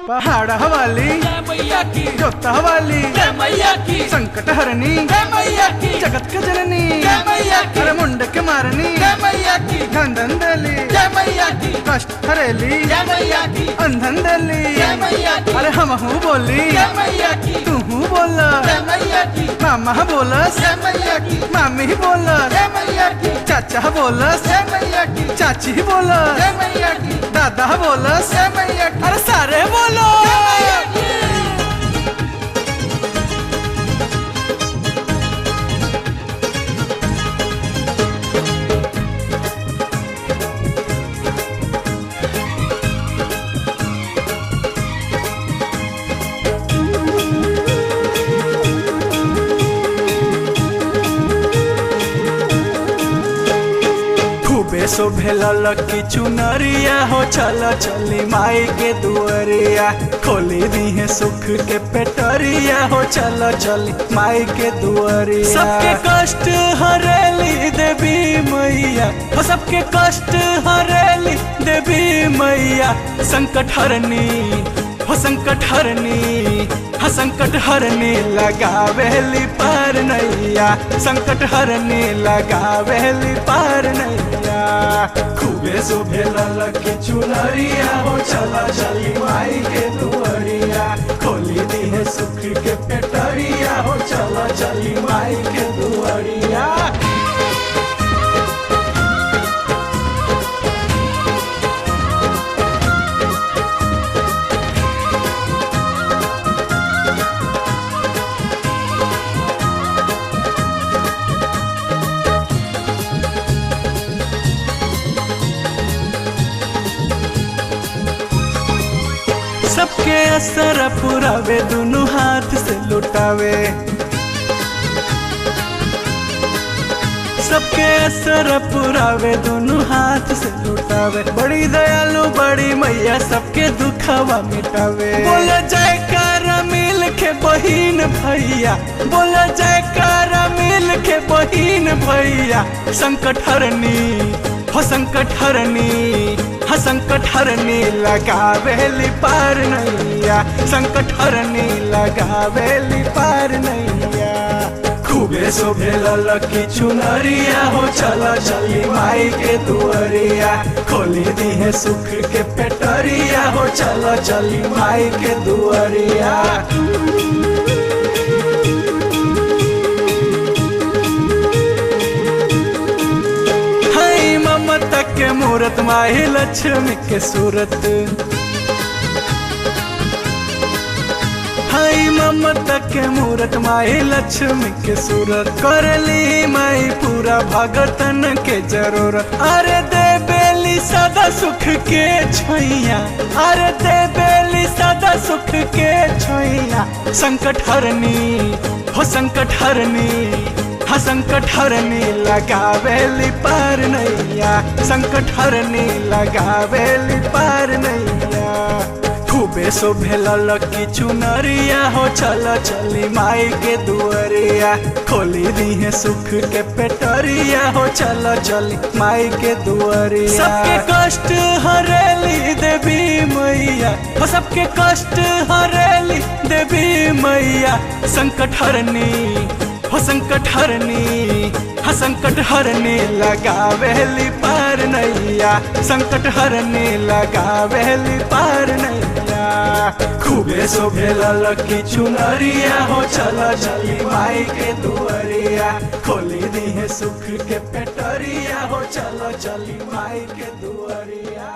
पहाड़ वाली जय मैया की, जोता वाली जय मैया की, संकट हरनी जय मैया की, जगत के जननी जय मैया की, अरे मुंड के मारनी जय मैया की, धंधन दली जय मैया की, कष्ट हरेली जय मैया की, अंधन दली जय मैया की, अरे हम हूँ बोली जय मैया की, तू हूँ बोला जय मैया की, मामा बोलस जय मैया की, मामी बोलस जय मैया की, चाचा बोलस जय मैया की, चाची बोलस जय मैया की, दादा बोलस जय मैया की, अरे सारे बोलो जय मैया की। खूबे शोभेला लकी चुनरिया हो चला चली माई के दुआरिया खोली दी है सुख के पेटरिया हो चला चली माई के दुआरिया सबके कष्ट हरेली देवी मैया हो सबके कष्ट हरेली देवी मैया संकट हरनी हो संकट हरनी हाँ संकट हरनी लगावेली पार नैया संकट हरनी लगावेली पार नैया खूबे शोभेला लकी चुनरिया हो चला चली माई के दुआरिया खोली दी है सुख के पेटरिया हो चला चली माई के दुआरिया सबके असर पुरावे दोनों हाथ से लुटावे सबके असर पुरावे दोनों हाथ से लुटावे बड़ी दयालु बड़ी मैया सबके दुखवा मिटावे बोले जयकारा मिल के बहिन भैया बोले जयकारा मिल के बहिन भैया संकट हरनी हो संकट हरनी हाँ संकट हरनी लगावेली पार नैया संकट हरनी लगावेली पार नैया खूबे शोभेला लकी चुनरिया हो चला चली माई के दुआरिया खोली दी है सुख के पेटरिया हो चला चली माई के दुआरिया ममता के मूरत माही लक्ष्मी के सूरत हाय ममता के मूरत माही लक्ष्मी के सूरत करली माई पूरा भगतन के जरूरत अरे दे बेली सदा सुख के छैया अरे दे बेली सदा सुख के छैया संकट हरनी हो संकट हरनी हाँ संकट हरनी लगावेली पार नैया संकट हरनी लगावेली पार नैया खूबे शोभेला लकी चुनरिया हो चला चली माई के दुआरिया खोली दी है सुख के पेटरिया हो चला चली माई के दुआरिया सबके कष्ट हरेली देवी मैया हो सबके कष्ट हरेली देवी मैया संकट हरनी हो संकट हरनी हाँ संकट हरनी लगावेली पार नैया संकट हरनी लगावेली पार नैया खूबे शोभेला लकी चुनरिया हो चला चली माई के दुआरिया खोली दी है सुख के पेटरिया हो चला चली माई के दुआरिया।